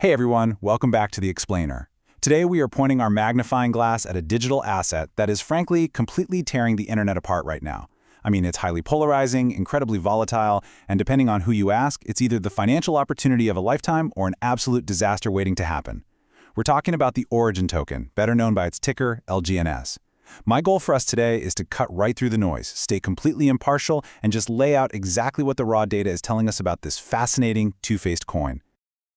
Hey everyone, welcome back to The Explainer. Today we are pointing our magnifying glass at a digital asset that is frankly completely tearing the internet apart right now. I mean, it's highly polarizing, incredibly volatile, and depending on who you ask, it's either the financial opportunity of a lifetime or an absolute disaster waiting to happen. We're talking about the Origin token, better known by its ticker, LGNS. My goal for us today is to cut right through the noise, stay completely impartial, and just lay out exactly what the raw data is telling us about this fascinating, two-faced coin.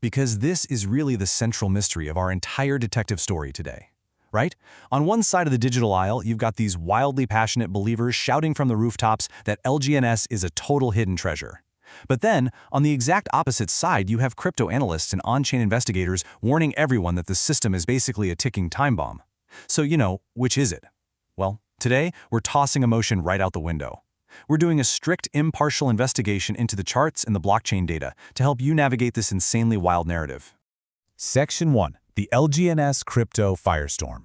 Because this is really the central mystery of our entire detective story today, right? On one side of the digital aisle, you've got these wildly passionate believers shouting from the rooftops that LGNS is a total hidden treasure. But then, on the exact opposite side, you have crypto analysts and on-chain investigators warning everyone that the system is basically a ticking time bomb. So, which is it? Well, today, we're tossing emotion right out the window. We're doing a strict, impartial investigation into the charts and the blockchain data to help you navigate this insanely wild narrative. Section 1. The LGNS Crypto Firestorm.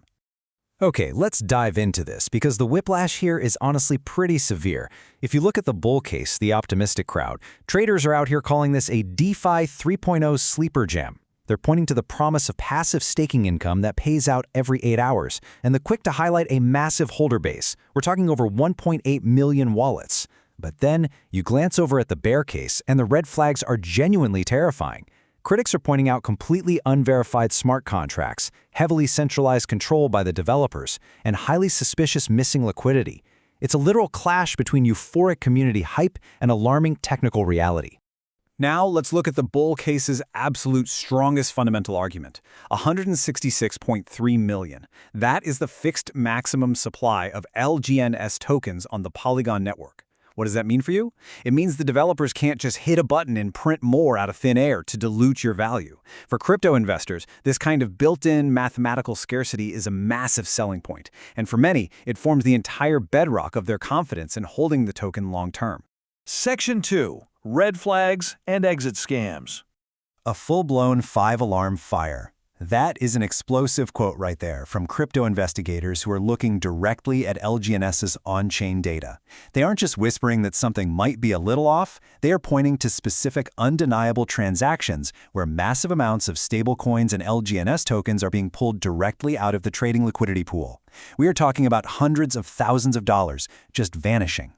Okay, let's dive into this because the whiplash here is honestly pretty severe. If you look at the bull case, the optimistic crowd, traders are out here calling this a DeFi 3.0 sleeper jam. They're pointing to the promise of passive staking income that pays out every 8 hours, and the quick to highlight a massive holder base. We're talking over 1.8 million wallets. But then, you glance over at the bear case, and the red flags are genuinely terrifying. Critics are pointing out completely unverified smart contracts, heavily centralized control by the developers, and highly suspicious missing liquidity. It's a literal clash between euphoric community hype and alarming technical reality. Now, let's look at the bull case's absolute strongest fundamental argument, 166.3 million. That is the fixed maximum supply of LGNS tokens on the Polygon network. What does that mean for you? It means the developers can't just hit a button and print more out of thin air to dilute your value. For crypto investors, this kind of built-in mathematical scarcity is a massive selling point, and for many, it forms the entire bedrock of their confidence in holding the token long-term. Section 2. Red flags and exit scams. A full-blown 5-alarm fire. That is an explosive quote right there from crypto investigators who are looking directly at LGNS's on-chain data. They aren't just whispering that something might be a little off, they are pointing to specific undeniable transactions where massive amounts of stablecoins and LGNS tokens are being pulled directly out of the trading liquidity pool. We are talking about hundreds of thousands of dollars just vanishing.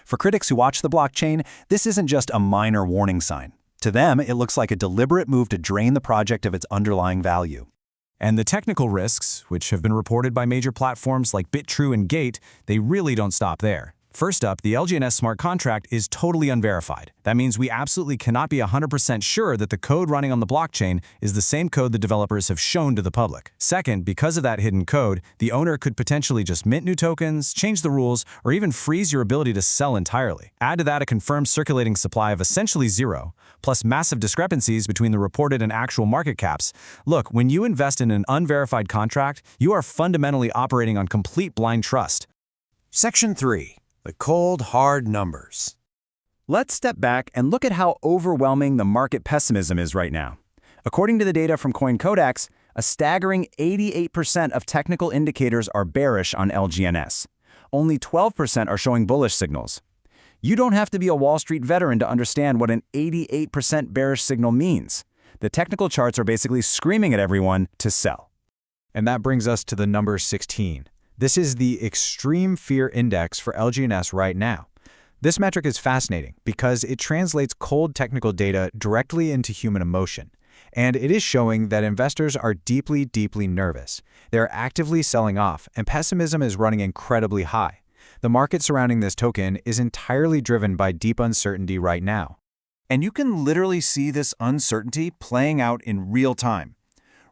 For critics who watch the blockchain, this isn't just a minor warning sign. To them, it looks like a deliberate move to drain the project of its underlying value. And the technical risks, which have been reported by major platforms like BitTrue and Gate, they really don't stop there. First up, the LGNS smart contract is totally unverified. That means we absolutely cannot be 100% sure that the code running on the blockchain is the same code the developers have shown to the public. Second, because of that hidden code, the owner could potentially just mint new tokens, change the rules, or even freeze your ability to sell entirely. Add to that a confirmed circulating supply of essentially zero, plus massive discrepancies between the reported and actual market caps. Look, when you invest in an unverified contract, you are fundamentally operating on complete blind trust. Section 3. The cold, hard numbers. Let's step back and look at how overwhelming the market pessimism is right now. According to the data from CoinCodex, a staggering 88% of technical indicators are bearish on LGNS. Only 12% are showing bullish signals. You don't have to be a Wall Street veteran to understand what an 88% bearish signal means. The technical charts are basically screaming at everyone to sell. And that brings us to the number 16. This is the extreme fear index for LGNS right now. This metric is fascinating because it translates cold technical data directly into human emotion. And it is showing that investors are deeply, deeply nervous. They're actively selling off, and pessimism is running incredibly high. The market surrounding this token is entirely driven by deep uncertainty right now. And you can literally see this uncertainty playing out in real time.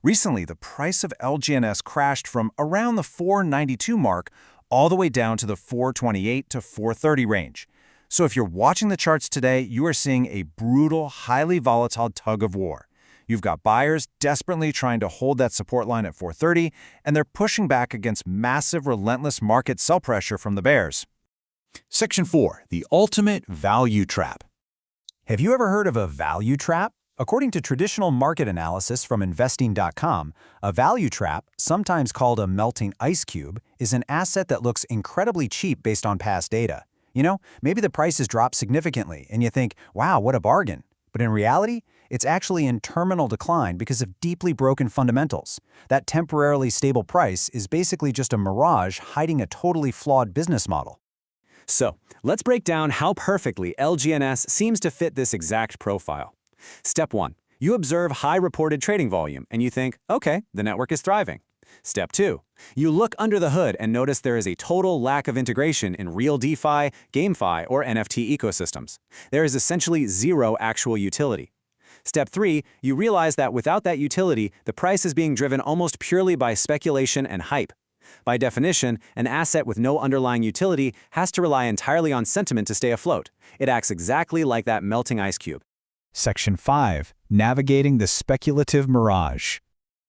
Recently, the price of LGNS crashed from around the 492 mark all the way down to the 428 to 430 range. So if you're watching the charts today, you are seeing a brutal, highly volatile tug of war. You've got buyers desperately trying to hold that support line at 430, and they're pushing back against massive, relentless market sell pressure from the bears. Section 4. The ultimate value trap. Have you ever heard of a value trap? According to traditional market analysis from investing.com, a value trap, sometimes called a melting ice cube, is an asset that looks incredibly cheap based on past data. Maybe the price has dropped significantly and you think, wow, what a bargain. But in reality, It's actually in terminal decline because of deeply broken fundamentals. That temporarily stable price is basically just a mirage hiding a totally flawed business model. So, let's break down how perfectly LGNS seems to fit this exact profile. Step 1. You observe high reported trading volume and you think, okay, the network is thriving. Step 2. You look under the hood and notice there is a total lack of integration in real DeFi, GameFi, or NFT ecosystems. There is essentially zero actual utility. Step 3. You realize that without that utility, the price is being driven almost purely by speculation and hype. By definition, an asset with no underlying utility has to rely entirely on sentiment to stay afloat. It acts exactly like that melting ice cube. Section 5. Navigating the speculative mirage.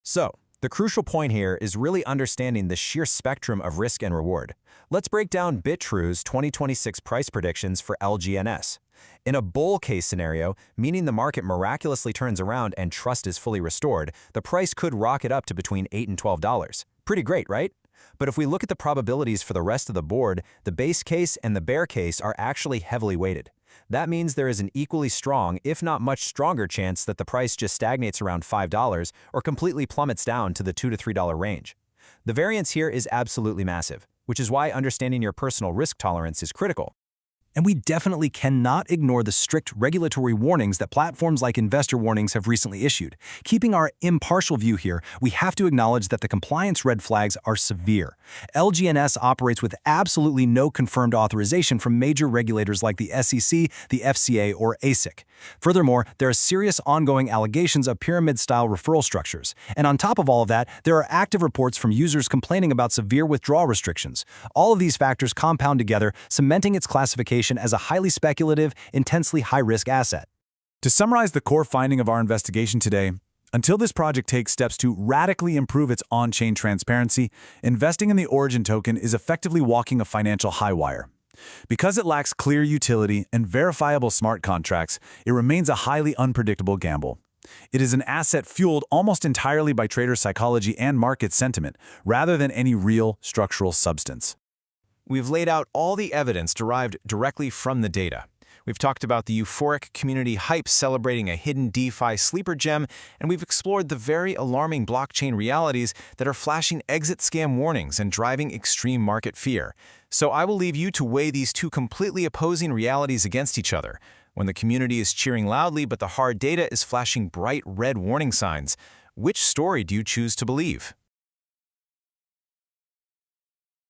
So, the crucial point here is really understanding the sheer spectrum of risk and reward. Let's break down BitTrue's 2026 price predictions for LGNS. In a bull case scenario, meaning the market miraculously turns around and trust is fully restored, the price could rocket up to between $8 and $12. Pretty great, right? But if we look at the probabilities for the rest of the board, the base case and the bear case are actually heavily weighted. That means there is an equally strong, if not much stronger chance that the price just stagnates around $5 or completely plummets down to the $2 to $3 range. The variance here is absolutely massive, which is why understanding your personal risk tolerance is critical. And we definitely cannot ignore the strict regulatory warnings that platforms like Investor Warnings have recently issued. Keeping our impartial view here, we have to acknowledge that the compliance red flags are severe. LGNS operates with absolutely no confirmed authorization from major regulators like the SEC, the FCA, or ASIC. Furthermore, there are serious ongoing allegations of pyramid-style referral structures. And on top of all of that, there are active reports from users complaining about severe withdrawal restrictions. All of these factors compound together, cementing its classification as a highly speculative, intensely high-risk asset. To summarize the core finding of our investigation today, until this project takes steps to radically improve its on-chain transparency, investing in the Origin token is effectively walking a financial high wire. Because it lacks clear utility and verifiable smart contracts, it remains a highly unpredictable gamble. It is an asset fueled almost entirely by trader psychology and market sentiment, rather than any real structural substance. We've laid out all the evidence derived directly from the data. We've talked about the euphoric community hype celebrating a hidden DeFi sleeper gem, and we've explored the very alarming blockchain realities that are flashing exit scam warnings and driving extreme market fear. So I will leave you to weigh these two completely opposing realities against each other. When the community is cheering loudly but the hard data is flashing bright red warning signs, which story do you choose to believe?